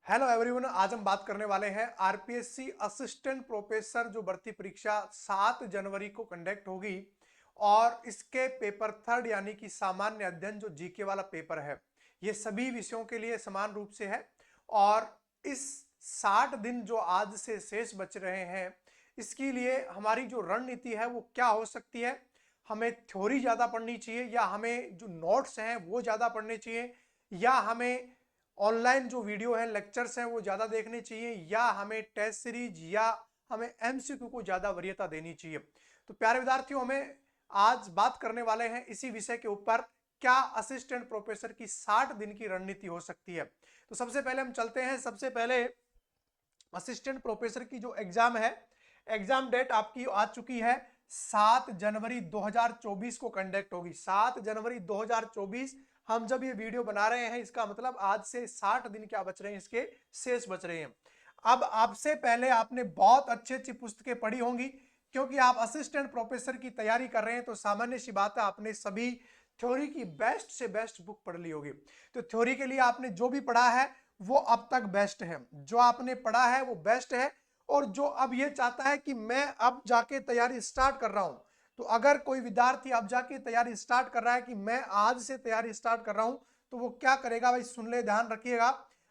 Hello everyone, आज हम बात करने वाले हैं आरपीएससी असिस्टेंट प्रोफेसर जो भर्ती परीक्षा 7 जनवरी को कंडक्ट होगी और इसके पेपर थर्ड यानी कि सामान्य अध्ययन जो जीके वाला पेपर है ये सभी विषयों के लिए समान रूप से है। और इस 60 दिन जो आज से शेष बच रहे हैं इसके लिए हमारी जो रणनीति है वो क्या हो सकती है। हमें थ्योरी ज्यादा पढ़नी चाहिए या हमें जो नोट्स हैं वो ज्यादा पढ़ने चाहिए या हमें ऑनलाइन जो वीडियो है लेक्चर्स हैं वो ज्यादा देखने चाहिए या हमें टेस्ट सीरीज या हमें एमसीक्यू को ज्यादा वरीयता देनी चाहिए। तो प्यारे विद्यार्थियों, हमें आज बात करने वाले हैं इसी विषय के ऊपर, क्या असिस्टेंट प्रोफेसर की 60 दिन की रणनीति हो सकती है। तो सबसे पहले हम चलते हैं, सबसे पहले असिस्टेंट प्रोफेसर की जो एग्जाम है, एग्जाम डेट आपकी आ चुकी है 7 जनवरी 2024 को कंडक्ट होगी। 7 जनवरी 2024 हम जब ये वीडियो बना रहे हैं इसका मतलब आज से 60 दिन क्या बच रहे हैं, इसके शेष बच रहे हैं। अब आपसे पहले आपने बहुत अच्छी अच्छी पुस्तकें पढ़ी होंगी क्योंकि आप असिस्टेंट प्रोफेसर की तैयारी कर रहे हैं, तो सामान्य सी बात है आपने सभी थ्योरी की बेस्ट से बेस्ट बुक पढ़ ली होगी। तो थ्योरी के लिए आपने जो भी पढ़ा है वो अब तक बेस्ट है, जो आपने पढ़ा है वो बेस्ट है। और जो अब ये चाहता है कि मैं अब जाके तैयारी स्टार्ट कर रहा हूं, तो अगर कोई विद्यार्थी अब जाके तैयारी स्टार्ट कर रहा है कि मैं आज से तैयारी स्टार्ट कर रहा हूं, तो वो क्या करेगा भाई, सुन ले, ध्यान रखिएगा।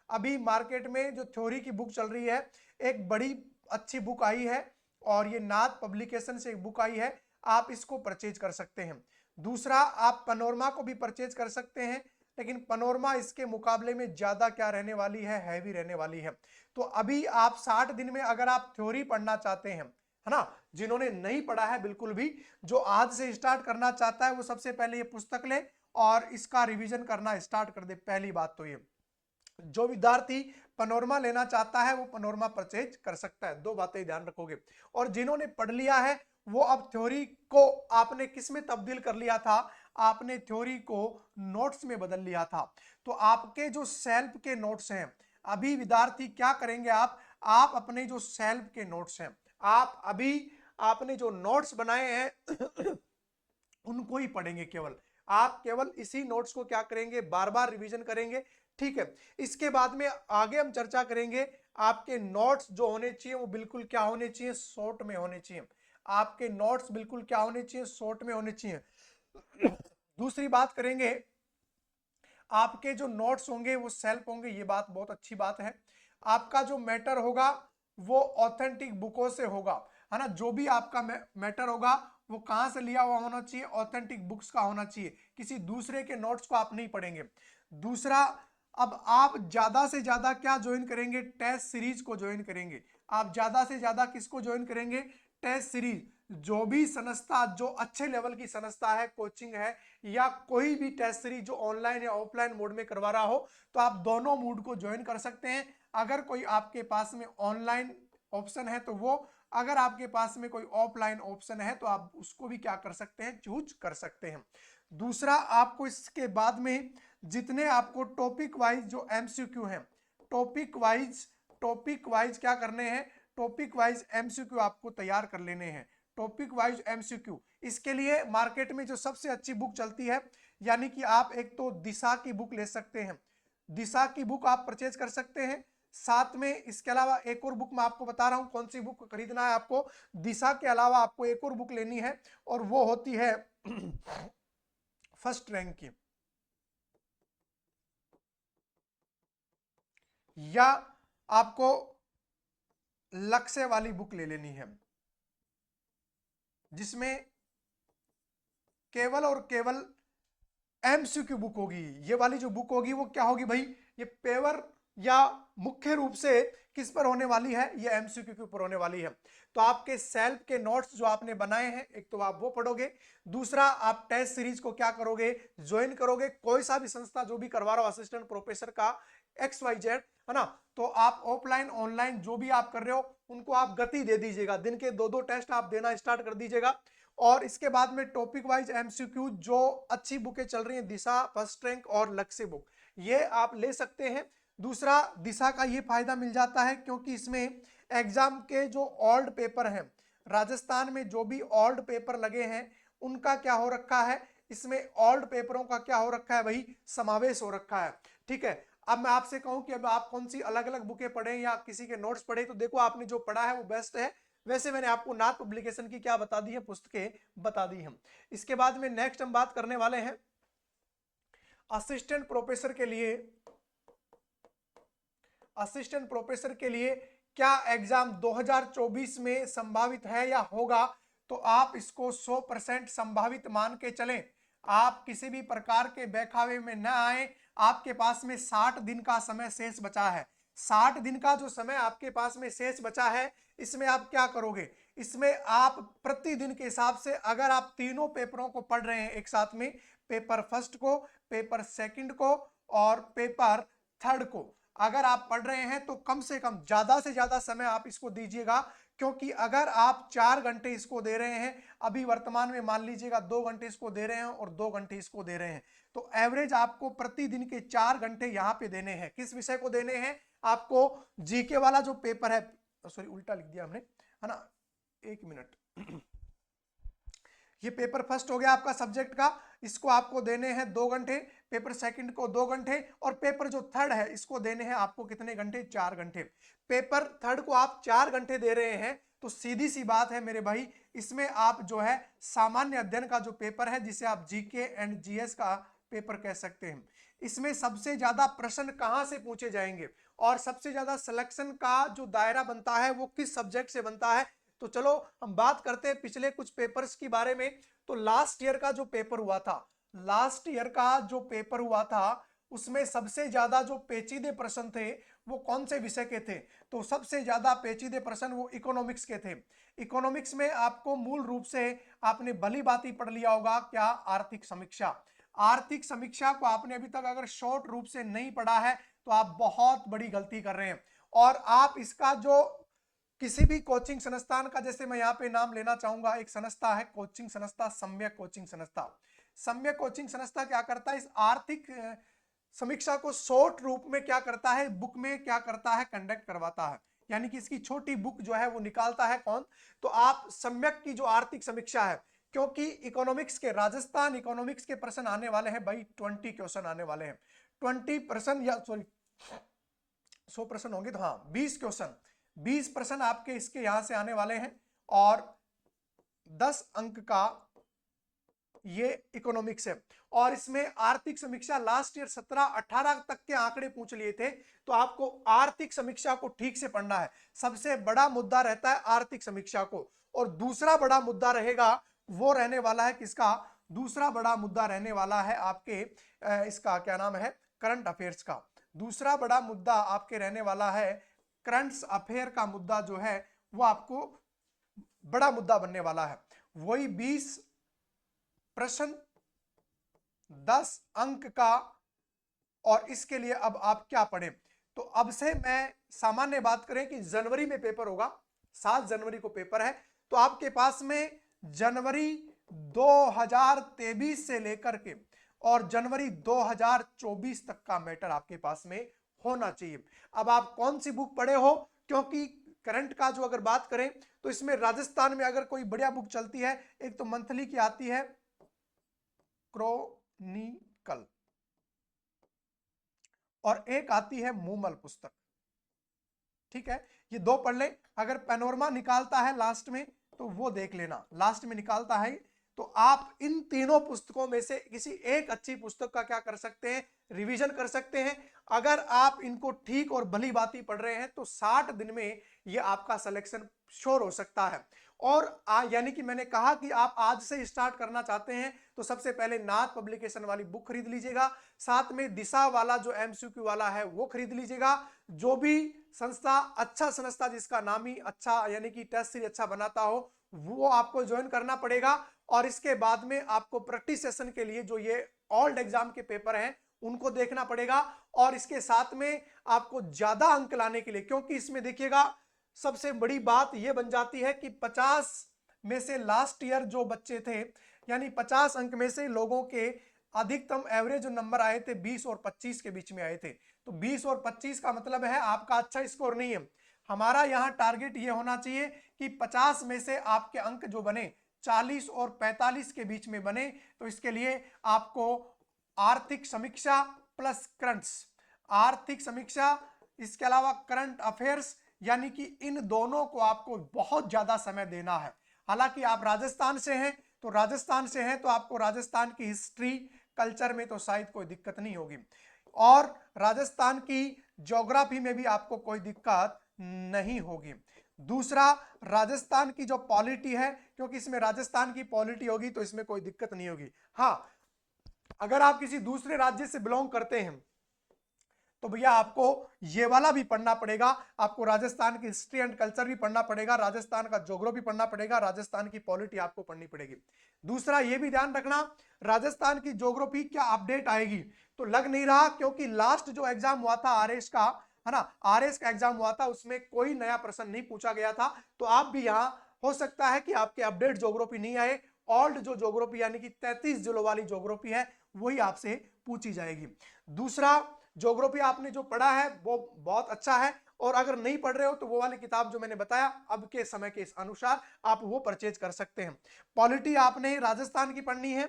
अभी मार्केट में जो थ्योरी की बुक चल रही है, एक बड़ी अच्छी बुक आई है और ये नाथ पब्लिकेशन से एक बुक आई है, आप इसको परचेज कर सकते हैं। दूसरा, आप पनोरमा को भी परचेज कर सकते हैं, लेकिन पनोरमा इसके मुकाबले में ज्यादा क्या रहने वाली है, हैवी रहने वाली है। तो अभी आप 60 दिन में अगर आप थ्योरी पढ़ना चाहते हैं, है ना, जिन्होंने नहीं पढ़ा है बिल्कुल भी, जो आज से स्टार्ट करना चाहता है वो सबसे पहले ये पुस्तक ले और इसका रिवीजन करना स्टार्ट कर दे। पहली बात तो ये, जो विद्यार्थी पनोरमा लेना चाहता है वो पनोरमा परचेज कर सकता है। दो बातें ध्यान रखोगे। और जिन्होंने पढ़ लिया है वो अब थ्योरी को आपने किस में तब्दील कर लिया था, आपने थ्योरी को नोट्स में बदल लिया था। तो आपके जो सेल्फ के नोट्स हैं, अभी विद्यार्थी क्या करेंगे, आप अपने जो सेल्फ के नोट्स हैं, आप अभी आपने जो नोट्स बनाए हैं उनको ही पढ़ेंगे। केवल आप केवल इसी नोट्स को क्या करेंगे, बार बार रिवीजन करेंगे। ठीक है, इसके बाद में आगे हम चर्चा करेंगे। आपके नोट्स जो होने चाहिए वो बिल्कुल क्या होने चाहिए, शॉर्ट में होने चाहिए। आपके नोट्स बिल्कुल क्या होने चाहिए, शॉर्ट में होने चाहिए। दूसरी बात करेंगे, आपके जो नोट्स होंगे वो सेल्फ होंगे, ये बात बहुत अच्छी बात है। आपका जो मैटर होगा वो ऑथेंटिक बुकों से होगा, है ना। जो भी आपका मैटर होगा वो कहां से लिया हुआ होना चाहिए, ऑथेंटिक बुक्स का होना चाहिए, किसी दूसरे के नोट्स को आप नहीं पढ़ेंगे। दूसरा, अब आप ज्यादा से ज्यादा क्या ज्वाइन करेंगे, टेस्ट सीरीज को ज्वाइन करेंगे। आप ज्यादा से ज्यादा किसको ज्वाइन करेंगे, टेस्ट सीरीज। जो भी संस्था, जो अच्छे लेवल की संस्था है, कोचिंग है या कोई भी टेस्ट सीरीज जो ऑनलाइन या ऑफलाइन मोड में करवा रहा हो, तो आप दोनों मोड को ज्वाइन कर सकते हैं। अगर कोई आपके पास में ऑनलाइन ऑप्शन है तो वो, अगर आपके पास में कोई ऑफलाइन ऑप्शन है तो आप उसको भी क्या कर सकते हैं, चूज कर सकते हैं। दूसरा, आपको इसके बाद में जितने आपको टॉपिक वाइज जो एमसीक्यू हैं, टॉपिक वाइज क्या करने हैं, टॉपिक वाइज एमसीक्यू आपको तैयार कर लेने हैं। टॉपिक वाइज एमसीक्यू, इसके लिए मार्केट में जो सबसे अच्छी बुक चलती है, यानी कि आप एक तो दिशा की बुक ले सकते हैं, दिशा की बुक आप परचेज कर सकते हैं। साथ में इसके अलावा एक और बुक मैं आपको बता रहा हूं कौन सी बुक खरीदना है आपको। दिशा के अलावा आपको एक और बुक लेनी है और वो होती है फर्स्ट रैंक की, या आपको लक्ष्य वाली बुक ले लेनी है, जिसमें केवल और केवल एमसीक्यू बुक होगी। ये वाली जो बुक होगी वो क्या होगी भाई, ये पेवर या मुख्य रूप से किस पर होने वाली है, ये एमसीक्यू के ऊपर होने वाली है। तो आपके सेल्फ के नोट्स जो आपने बनाए हैं, एक तो आप वो पढ़ोगे, दूसरा आप टेस्ट सीरीज को क्या करोगे, ज्वाइन करोगे। कोई सा भी संस्था जो भी करवा रहा हो असिस्टेंट प्रोफेसर का XYZ, है ना, तो आप ऑफलाइन ऑनलाइन जो भी आप कर रहे हो उनको आप गति दे दीजिएगा, दिन के 2-2 टेस्ट आप देना स्टार्ट कर दीजिएगा। और इसके बाद में टॉपिक वाइज एमसीक्यू जो अच्छी बुकें चल रही हैं, दिशा, फर्स्ट रैंक और लक्ष्य बुक, ये आप ले सकते हैं। दूसरा, दिशा का ये फायदा मिल जाता है क्योंकि इसमें एग्जाम के जो ओल्ड पेपर हैं, राजस्थान में जो भी ओल्ड पेपर लगे हैं उनका क्या हो रखा है, इसमें ओल्ड पेपरों का क्या हो रखा है, वही समावेश हो रखा है। ठीक है, अब मैं आपसे कहूं कि अब आप कौन सी अलग अलग बुकें पढ़ें या किसी के नोट्स पढ़े, तो देखो आपने जो पढ़ा है वो बेस्ट है। वैसे मैंने आपको नाथ पब्लिकेशन की क्या बता दी है, पुस्तकें बता दी हम। इसके बाद में नेक्स्ट हम बात करने वाले हैं असिस्टेंट प्रोफेसर के लिए। असिस्टेंट प्रोफेसर के लिए क्या एग्जाम 2024 में संभावित है या होगा, तो आप इसको 100% संभावित मान के चलें। आप किसी भी प्रकार के बहकावे में न आए। आपके पास में 60 दिन का समय शेष बचा है। 60 दिन का जो समय आपके पास में शेष बचा है, इसमें आप क्या करोगे, इसमें आप प्रतिदिन के हिसाब से अगर आप तीनों पेपरों को पढ़ रहे हैं एक साथ में, पेपर फर्स्ट को, पेपर सेकंड को और पेपर थर्ड को अगर आप पढ़ रहे हैं, तो कम से कम ज्यादा से ज्यादा समय आप इसको दीजिएगा। क्योंकि अगर आप 4 घंटे इसको दे रहे हैं, अभी वर्तमान में मान लीजिएगा 2 घंटे इसको दे रहे हैं और 2 घंटे इसको दे रहे हैं, तो एवरेज आपको प्रतिदिन के 4 घंटे यहां पे देने हैं। किस विषय को देने हैं आपको, जीके वाला जो पेपर है, सॉरी उल्टा लिख दिया हमने, है ना, एक मिनट। ये पेपर फर्स्ट हो गया आपका सब्जेक्ट का, इसको आपको देने हैं 2 घंटे, पेपर सेकंड को 2 घंटे और पेपर जो थर्ड है इसको देने हैं आपको कितने घंटे, 4 घंटे। पेपर थर्ड को आप 4 घंटे दे रहे हैं, तो सीधी सी बात है मेरे भाई, इसमें आप जो है सामान्य अध्ययन का जो पेपर है, जिसे आप जीके एंड जीएस का पेपर कह सकते हैं, इसमें सबसे ज्यादा प्रश्न कहां से पूछे जाएंगे और सबसे ज्यादा सिलेक्शन का जो दायरा बनता है वो किस सब्जेक्ट से बनता है। तो चलो हम बात करते हैं पिछले कुछ पेपर्स के बारे में। तो लास्ट ईयर का जो पेपर हुआ था, लास्ट ईयर का जो पेपर हुआ था, उसमें सबसे ज्यादा जो पेचीदे प्रश्न थे वो कौन से विषय के थे, तो सबसे ज्यादा पेचीदे प्रश्न वो इकोनॉमिक्स के थे। इकोनॉमिक्स में आपको मूल रूप से आपने भली बात पढ़ लिया होगा क्या, आर्थिक समीक्षा। आर्थिक समीक्षा को आपने अभी तक अगर शॉर्ट रूप से नहीं पढ़ा है तो आप बहुत बड़ी गलती कर रहे हैं। और आप इसका जो किसी भी कोचिंग संस्थान का, जैसे मैं यहाँ पे नाम लेना चाहूंगा, एक संस्था है कोचिंग संस्था, सम्यक कोचिंग संस्था। सम्यक कोचिंग संस्था क्या करता है, इस आर्थिक समीक्षा को शॉर्ट रूप में क्या करता है, बुक में क्या करता है, कंडक्ट करवाता है। यानी कि इसकी छोटी बुक जो है वो निकालता है कौन, तो आप सम्यक की जो आर्थिक समीक्षा है, क्योंकि इकोनॉमिक्स के, राजस्थान इकोनॉमिक्स के प्रश्न आने वाले हैं भाई, 20 क्वेश्चन आने वाले हैं, 20% या सॉरी 100 प्रश्न होंगे, तो हाँ 20 क्वेश्चन, 20 प्रश्न आपके इसके यहां से आने वाले हैं और 10 अंक का ये इकोनॉमिक्स है। और इसमें आर्थिक समीक्षा लास्ट ईयर 17-18 तक के आंकड़े पूछ लिए थे, तो आपको आर्थिक समीक्षा को ठीक से पढ़ना है। सबसे बड़ा मुद्दा रहता है आर्थिक समीक्षा को। और दूसरा बड़ा मुद्दा रहेगा, वो रहने वाला है किसका, दूसरा बड़ा मुद्दा रहने वाला है आपके इसका क्या नाम है, करंट अफेयर्स का। दूसरा बड़ा मुद्दा आपके रहने वाला है करंट अफेयर का मुद्दा जो है वो आपको बड़ा मुद्दा बनने वाला है। वही 20 प्रश्न 10 अंक का। और इसके लिए अब आप क्या पढ़ें, तो अब से मैं सामान्य बात करें कि जनवरी में पेपर होगा, 7 जनवरी को पेपर है, तो आपके पास में जनवरी 2023 से लेकर के और जनवरी 2024 तक का मैटर आपके पास में होना चाहिए। अब आप कौन सी बुक पढ़े हो, क्योंकि करंट का जो अगर बात करें तो इसमें राजस्थान में अगर कोई बढ़िया बुक चलती है, एक तो मंथली की आती है क्रॉनिकल और एक आती है मूमल पुस्तक, ठीक है, ये 2 पढ़ ले। अगर पैनोरमा निकालता है लास्ट में तो वो देख लेना, लास्ट में निकालता है, तो आप इन तीनों पुस्तकों में से किसी एक अच्छी पुस्तक का क्या कर सकते हैं, रिवीजन कर सकते हैं। अगर आप इनको ठीक और भली बाती पढ़ रहे हैं तो 60 दिन में ये आपका सिलेक्शन श्योर हो सकता है। और यानी कि मैंने कहा कि आप आज से स्टार्ट करना चाहते हैं तो सबसे पहले नाथ पब्लिकेशन वाली बुक खरीद लीजिएगा, साथ में दिशा वाला जो एमसीक्यू वाला है वो खरीद लीजिएगा। जो भी संस्था, अच्छा संस्था जिसका नाम ही अच्छा यानी कि टेस्ट सीरीज अच्छा बनाता हो, वो आपको ज्वाइन करना पड़ेगा। और इसके बाद में आपको प्रैक्टिस सेशन के लिए जो ये ऑल्ड एग्जाम के पेपर हैं उनको देखना पड़ेगा। और इसके साथ में आपको ज्यादा अंक लाने के लिए, क्योंकि इसमें देखिएगा सबसे बड़ी बात यह बन जाती है कि 50 में से लास्ट ईयर जो बच्चे थे, यानी 50 अंक में से लोगों के अधिकतम एवरेज जो नंबर आए थे 20 और 25 के बीच में आए थे। तो 20 और 25 का मतलब है आपका अच्छा स्कोर नहीं है। हमारा यहाँ टारगेट ये होना चाहिए कि 50 में से आपके अंक जो बने 40 और 45 के बीच में बने। तो इसके लिए आपको आर्थिक समीक्षा प्लस करंट्स, आर्थिक समीक्षा, इसके अलावा करंट अफेयर्स, यानी कि इन दोनों को आपको बहुत ज्यादा समय देना है। हालांकि आप राजस्थान से हैं तो आपको राजस्थान की हिस्ट्री कल्चर में तो शायद कोई दिक्कत नहीं होगी, और राजस्थान की ज्योग्राफी में भी आपको कोई दिक्कत नहीं होगी। दूसरा, राजस्थान की जो पॉलिटी है, क्योंकि इसमें राजस्थान की पॉलिटी होगी तो इसमें कोई दिक्कत नहीं होगी। हाँ, अगर आप किसी दूसरे राज्य से बिलोंग करते हैं तो भैया आपको ये वाला भी पढ़ना पड़ेगा, आपको राजस्थान की हिस्ट्री एंड कल्चर भी पढ़ना पड़ेगा, राजस्थान का ज्योग्राफी पढ़ना पड़ेगा, राजस्थान की पॉलिटी आपको पढ़नी पड़ेगी। दूसरा ये भी ध्यान रखना, राजस्थान की ज्योग्राफी क्या अपडेट आएगी, तो लग नहीं रहा, क्योंकि लास्ट जो एग्जाम हुआ था आरएस का, है ना, आरएस का एग्जाम हुआ था, उसमें कोई नया प्रश्न नहीं पूछा गया था। तो आप भी यहाँ हो सकता है कि आपके अपडेट ज्योग्राफी नहीं आए, ओल्ड जो ज्योग्राफी यानी कि 33 जिलों वाली ज्योग्राफी है वही आपसे पूछी जाएगी। दूसरा, ज्योग्राफी आपने जो पढ़ा है वो बहुत अच्छा है, और अगर नहीं पढ़ रहे हो तो वो वाली किताब जो मैंने बताया अब के समय के अनुसार आप वो परचेज कर सकते हैं। पॉलिटी आपने राजस्थान की पढ़नी है,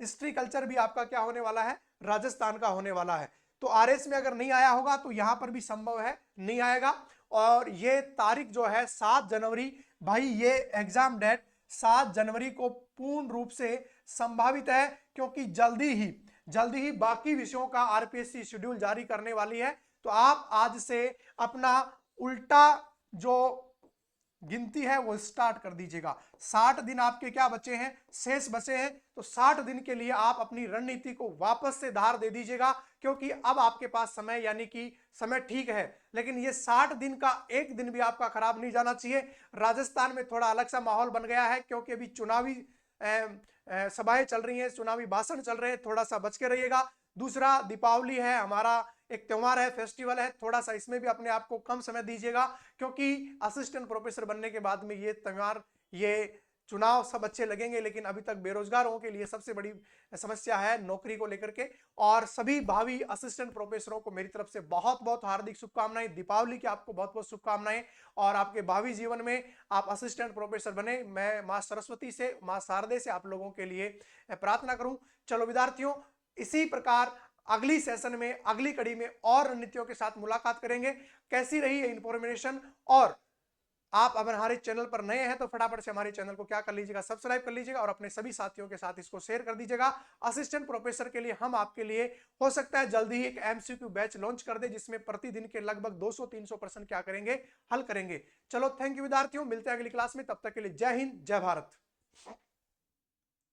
हिस्ट्री कल्चर भी आपका क्या होने वाला है, राजस्थान का होने वाला है। तो आरएस में अगर नहीं आया होगा तो यहां पर भी संभव है नहीं आएगा। और ये तारीख जो है 7 जनवरी, भाई ये एग्जाम डेट 7 जनवरी को पूर्ण रूप से संभावित है, क्योंकि जल्दी ही बाकी विषयों का आरपीएससी शेड्यूल जारी करने वाली है। तो आप आज से अपना उल्टा जो गिनती है वो स्टार्ट कर दीजिएगा। 60 दिन आपके क्या बचे हैं, शेष बचे हैं, तो 60 दिन के लिए आप अपनी रणनीति को वापस से धार दे दीजिएगा, क्योंकि अब आपके पास समय, यानी कि समय ठीक है, लेकिन ये 60 दिन का एक दिन भी आपका खराब नहीं जाना चाहिए। राजस्थान में थोड़ा अलग सा माहौल बन गया है, क्योंकि अभी चुनावी सभाएं चल रही हैं, चुनावी भाषण चल रहे हैं, थोड़ा सा बच के रहिएगा। दूसरा, दीपावली है, हमारा एक त्योहार है, फेस्टिवल है, थोड़ा सा इसमें भी अपने आप को कम समय दीजिएगा, क्योंकि असिस्टेंट प्रोफेसर बनने के बाद में ये त्योहार, ये चुनाव सब अच्छे लगेंगे, लेकिन अभी तक बेरोजगारों के लिए सबसे बड़ी समस्या है नौकरी को लेकर के। और सभी भावी असिस्टेंट प्रोफेसरों को मेरी तरफ से बहुत बहुत हार्दिक शुभकामनाएं, दीपावली की आपको बहुत बहुत शुभकामनाएं, और आपके भावी जीवन में आप असिस्टेंट प्रोफेसर बने, मैं मां सरस्वती से, मां शारदे से आप लोगों के लिए प्रार्थना करूं। चलो विद्यार्थियों, इसी प्रकार अगली सेशन में, अगली कड़ी में और रणनीतियों के साथ मुलाकात करेंगे। कैसी रही ये इंफॉर्मेशन, और आप अगर हमारे चैनल पर नए हैं तो फटाफट से हमारे चैनल को क्या कर लीजिएगा, सब्सक्राइब कर लीजिएगा, और अपने सभी साथियों के साथ इसको शेयर कर दीजिएगा। असिस्टेंट प्रोफेसर के लिए हम आपके लिए हो सकता है जल्दी ही एक एमसीक्यू बैच लॉन्च कर दे, जिसमें प्रतिदिन के लगभग 200-300 प्रश्न क्या करेंगे, हल करेंगे। चलो थैंक यू विद्यार्थियों, मिलते हैं अगली क्लास में, तब तक के लिए जय हिंद, जय भारत।